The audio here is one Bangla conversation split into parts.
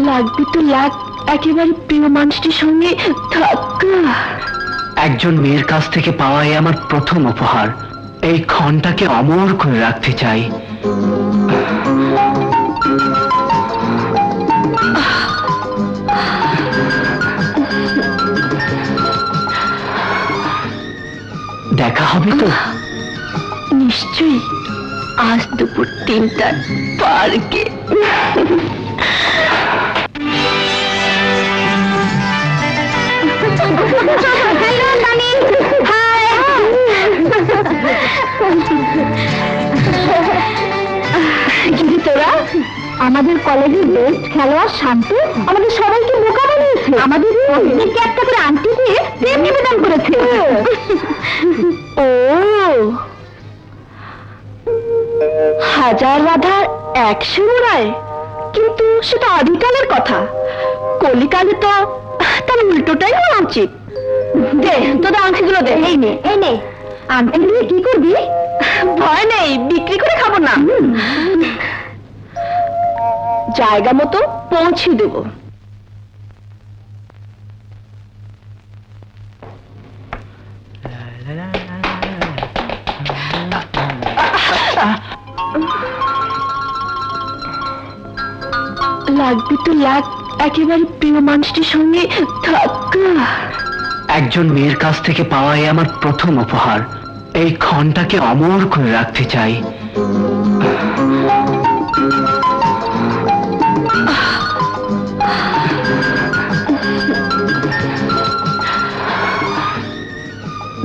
লাগবে তো লাগ, একেবারে প্রিয় মানুষটির সঙ্গে থাকা। একজন মেয়ের কাছ থেকে পাওয়াই আমার প্রথম উপহার। এই ক্ষণটাকে অমর করে রাখতে চাই। দেখা হবে তো? নিশ্চয়ই, আজ দুপুর 3টায় পার্কে। তোরা আমাদের কলেজের বেস্ট খেলোয়াড় শান্ত আমাদের সবাইকে বোকা বানিয়েছে। আমাদের প্রত্যেককে একটা করে আংটি দিয়ে প্রেম নিবেদন করেছে। ও, হাজার রাধার 100 মোড়ায়, কিন্তু সেটা আদিকালের কথা। কলিকালে তো তার উল্টোটাই হওয়া উচিত। দে তোদের আংটিগুলো দে। এই নে এই নে, আংটি দিয়ে কি করবি? ভয় নেই, বিক্রি করে খাবো না, জায়গা মতো পৌঁছে দেব। লাগবে তো লাগ, একেবারে প্রিয় মানুষটির সঙ্গে থাকা। একজন মেয়ের কাছ থেকে পাওয়াই আমার প্রথম উপহার। এই ক্ষণটাকে অমর করে রাখতে চাই।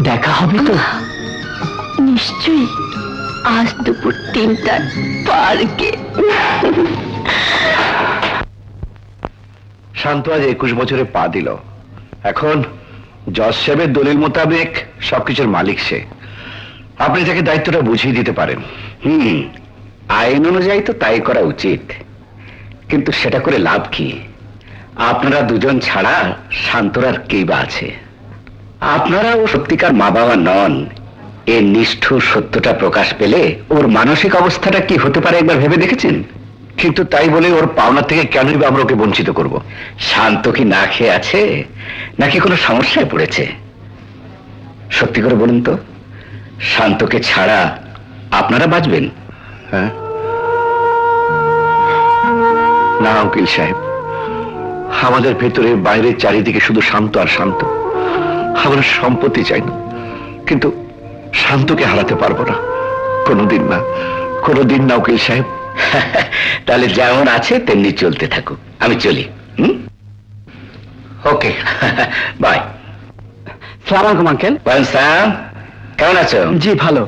দেখা হবে তো? নিশ্চয়ই, আজ দুপুর 3টায় পার্কে। শান্ত আজ 21 বছরে পা দিল। এখন জজ সাহেবের দলিল মোতাবেক সবকিছুর মালিক সে। আপনি তাকে দায়িত্বটা বুঝিয়ে দিতে পারেন। আইন অনুযায়ী তো তাই করা উচিত, কিন্তু সেটা করে লাভ কি? আপনারা দুজন ছাড়া শান্তর আর কে বা আছে? আপনারা ও সত্যিকার মা বাবা নন। এর নিষ্ঠুর সত্যটা প্রকাশ পেলে ওর মানসিক অবস্থাটা কি হতে পারে একবার ভেবে দেখেছেন? কিন্তু তাই বলে ওর পাওনা থেকে কেনই বা আমরা ওকে বঞ্চিত করব? শান্ত কি না খেয়ে আছে, নাকি কোনো সমস্যায় পড়েছে? সত্যি করে বলুন তো, শান্তকে ছাড়া আপনারা বাঁচবেন? হ্যাঁ না উকিল সাহেব, আমাদের ভেতরে বাইরের চারিদিকে শুধু শান্ত আর শান্ত। আমরা সম্পত্তি চাই না, কিন্তু শান্তকে হারাতে পারবো না, কোনোদিন না, কোনোদিন না উকিল সাহেব। তাহলে যেমন আছে তেমনি চলতে থাকুক, আমি চলি। ওকে, বাই। সালাম আলাইকুম আঙ্কেল। কেমন আছো? জি ভালো।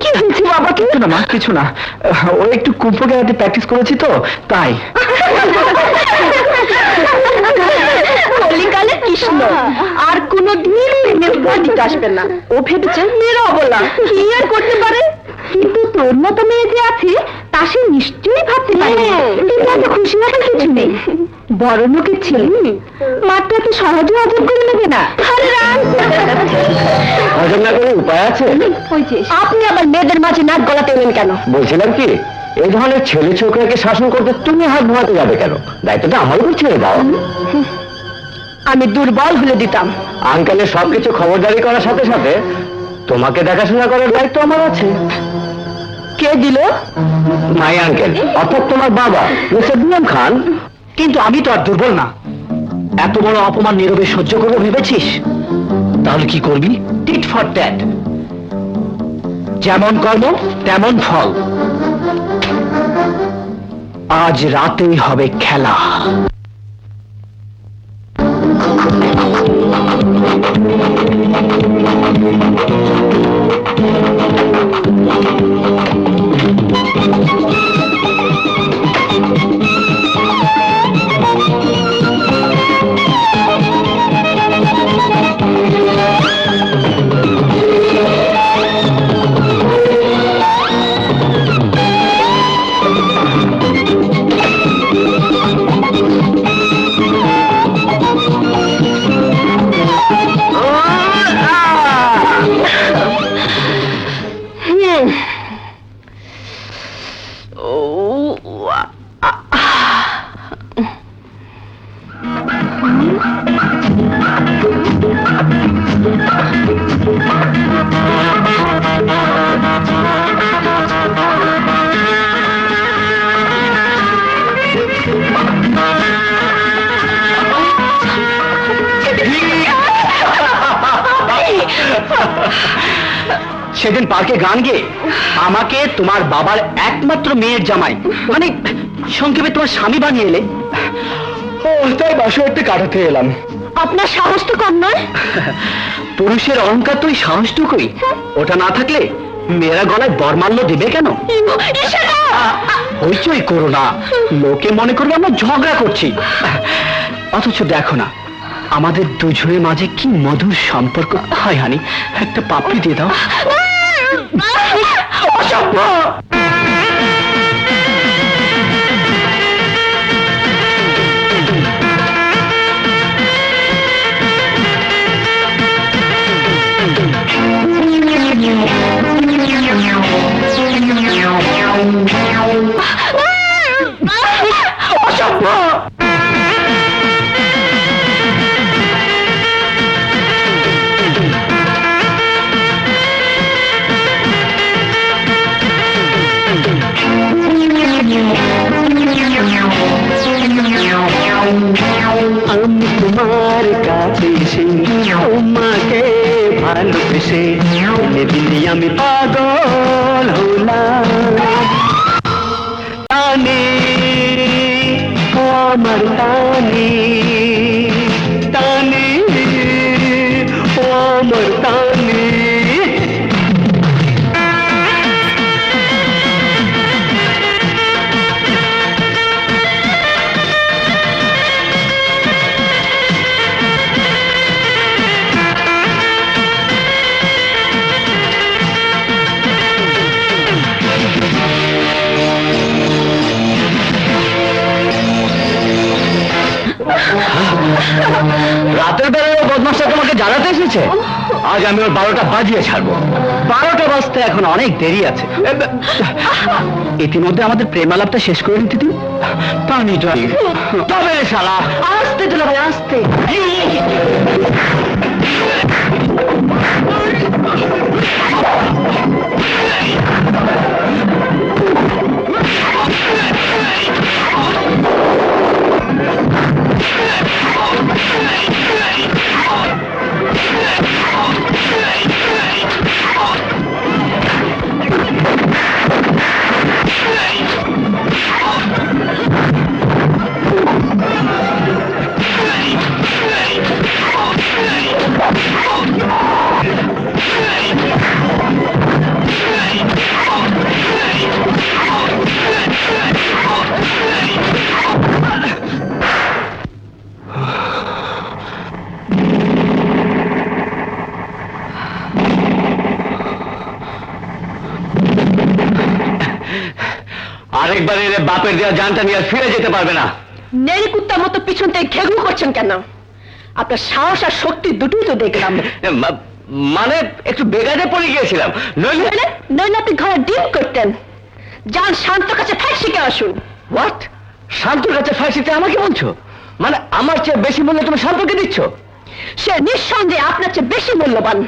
কি হয়েছে বাবা? কিছু না মা, কিছু না। ও একটু কুম্ফু ক্যারাটে প্র্যাকটিস করেছি তো তাই। কলিকালে কৃষ্ণ আর কোনদিন দিতে আসবে না। ও ভেবেছে মেয়েরা অবলা, কি আর করতে পারে? কিন্তু তোর মতো মেয়ে যে আছে তা সে নিশ্চয়ই ভাবতে পারে। কিন্তু খুশি হওয়ার কিছু নেই। বড় লোকের ছেলে মাত্র এত সহজে হজম করে নেবে না। হজম না করে উপায় আছে? আপনি আবার মেয়েদের মাঝে নাক গলাতে এলেন কেন? বলছিলাম কি, এই ধরনের ছেলে ছোকরাকে শাসন করতে তুমি হাত ধোয়াতে যাবে কেন? দায়িত্বটা আমার উপর ছেড়ে দাও। আমি দুর্বল হলে দিতাম। আঙ্কেলের সবকিছু খবরদারি করার সাথে সাথে তোমাকে দেখাশোনা করার দায়িত্ব আমার আছে। কে দিল? মাই আঙ্কেল, অর্থাৎ তোমার বাবা মিস্টার বিএম খান। কিন্তু আমি তো আর দুর্বল না। এত বড় অপমান নীরবে সহ্য করবো ভেবেছিস? তাহলে কি করবি? Tit for tat. যেমন কর্ম তেমন ফল। আজ রাতেই হবে খেলা। সেদিন পার্কে গান গেয়ে আমাকে তোমার বাবার একমাত্র মেয়ের জামাই মানে সংক্ষেপে তোমার স্বামী বানিয়ে এলে। ও তাই বাসর একটু কাটাতে এলাম। আপনার সাহস তো কম নয়। পুরুষের অহংকার তো ওই সাহসটুকুই, ওটা না থাকলে মেয়েরা গলায় বরমাল্য দেবে কেন? হইচই করো না, লোকে মনে করবে আমরা ঝগড়া করছি। অথচ দেখো না আমাদের দুজনের মাঝে কি মধুর সম্পর্ক। হাই হানি, একটা পাপড়ি দিয়ে দাও। অসম্ভব। অসম্ভব। আমি তোমার কাছে এসে তোমাকে ভালোবেসে দিনে আমি পাগল হলাম। টানে আমার টানে টানে আমার টানে। রাতের বেলায় বদমাশটা তোমাকে জ্বালাতে এসেছে, আজ আমি ওর 12টা বাজিয়ে ছাড়বো। 12টা বাজতে এখন অনেক দেরি আছে। ইতিমধ্যে আমাদের প্রেমালাপটা শেষ করে নিতে দিন। পানি তবে শালা আসতে দিল ভাই, আসতে। আরেকবার এর বাপের দেওয়া জানটা নিয়ে আর ফিরে যেতে পারবে না। নেড়ি কুত্তার মতো পিছন থেকে ঘেঘু করছেন কেন? আপনার সাহস আর শক্তি দুটোই তো দেখলাম। মানে একটু বেগাদে পড়ে গিয়েছিলাম। নইলে নইলে আপনি ঘরে ডিম করতেন। যান শান্ত কাছে ফাইট শিখে আসুন। হোয়াট? শান্তর কাছে ফাঁসিতে আমাকে বলছো? মানে আমার চেয়ে বেশি মূল্য তুমি শান্তকে দিচ্ছ? সে নিঃসন্দেহে আপনার চেয়ে বেশি মূল্যবান।